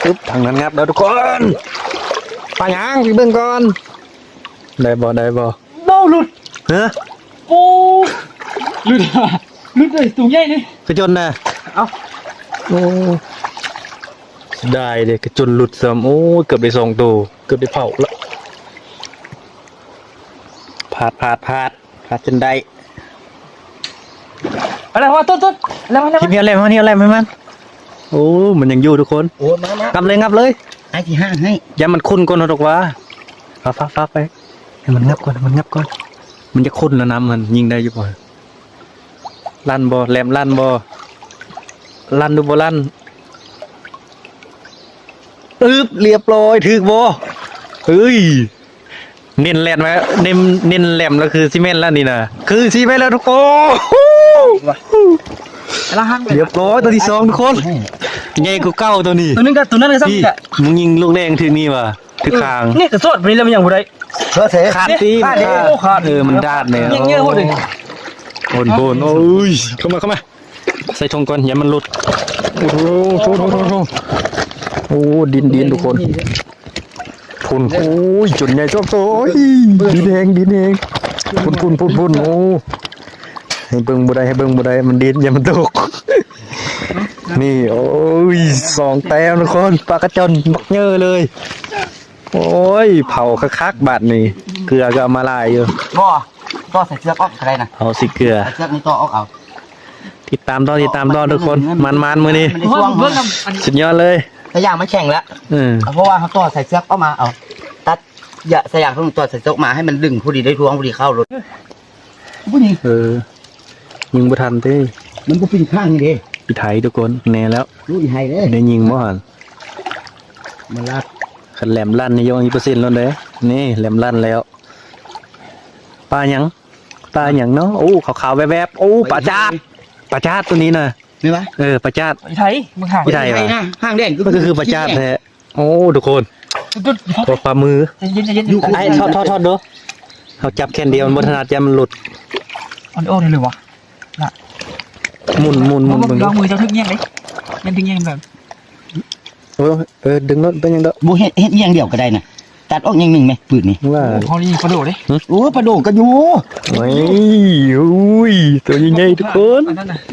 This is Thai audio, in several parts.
ปึ๊บทางนั้นงับแล้วทุกคนปลาหยังพี่เบิ่งก่อนได้บ่โน่หลุดฮะโอ้หลุดเลยสูงใหญ่เลยกระจนนะเอาโอ้ได้เลยกระจนหลุดซ้ำโอ้เกือบได้2 ตัวเกือบได้เผาแล้วพาดจนได้อะไรวะต้นแล้วมันอะไรมันโอ้มันยังอยู่ทุกคน โอ้มางับเลยไอ้ที่ห้างให้อย่ามันคุ้นก่อนหรอกวะฟ้าไปให้มันงับก่อนมันจะคุ้นแล้วน้ำมันยิงได้อยู่บ่ลั่นบ่แหลมลั่นบ่ลั่นดูบ่ลั่นเรียบร้อยถึกบ่เฮ้ยเน้นแหลมไว้เน้นแหลมแล้วคือซีเมนต์แล้วนี่นะคือซีเมนต์แล้วทุกคนเรียบร้อยตัวที่2ทุกคนใหญ่กว่าเก้าตัวนี้ตัวนั้นก็ซ้ำกันมึงยิงลูกแรงถึงนี่ว่ะถึงคางนี่กระสดไปนี่แล้วมันยังบ่ได้ขาดตีมันดาดเนี่ยเงี้ยโหดเลยโอนโอ้ยเข้ามาใส่ธงก่อนอย่ามันหลุดโอ้โหโอ้ดินทุกคนพุ่นโอ้ยจุดใหญ่ชอบโตดินแหงพุ่นโอ้ให้เบิ่งบ่ได้มันดินอย่ามันตกนี่โอ้ย2 แต้มทุกคนปลากระจนบักเยอะเลยโอ้ยเผาคักบาดนี่เกลือก็มาลายอยู่ก็ใส่เชือกออกอะไรนะเอาสิเกลือเชือกนี่ต่อออกเอาติดตามทุกคนมันมือนี้สุดยอดเลยแต่อย่างมันแข็งแล้วเพราะว่าเขาต่อใส่เชือกออกมาเอาตัดอย่าใส่อย่างเขาต่อใส่เชือกมาให้มันดึงพอดีได้ทวงพอดีเข้ารถผู้หญิงยิงบ่ทันเต้มันก็ปีนข้างนี่เด้อีไทยทุกคนแน่แล้วรู้อีไทยเลยได้ยิงบ่หันมันลัดขันแหลมลั่นนี่ยก1%แล้วเด้นี่แหลมลั่นแล้วปลาหยังเนาะโอ้ขาวๆแวบๆโอ้ปลาจาดตัวนี้น่ะมีปะปลาจาดไทยมึงห่างไทยนะห่างแดงก็คือปลาจาดแท้โอ้ทุกคนตัวปลามือไอ้ทอดดูเขาจับแค่เดียวมันบนถนัดจะมันหลุดโอ้เลยวะน่ะมุนลองมือจะทึกเงี้ยเลยยังทึกเงี้ยแบบดึงรถเป็นยังเด้อบูเฮ็ดเงี้ยเดียวก็ได้นะตัดออกยังหนึ่งไหมปืนนี่ว่าพอนี่ปลาโดดเลยโอ้ปลาโดดก็อยู่โอ้ยตัวใหญ่ทุกคน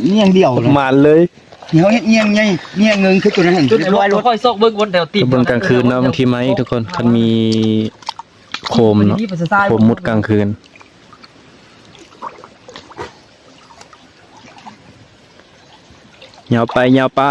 เงี้ยเดียวมาเลยเขาเฮ็ดเงี้ยเงินคือตัวนั้นเห็นลอยรถค่อยซอกเบิ้งวนเดี๋ยวติดเบิ้งกลางคืนเนาะบางทีไหมทุกคนมันมีโคมเนาะโคมมุดกลางคืนยาวไป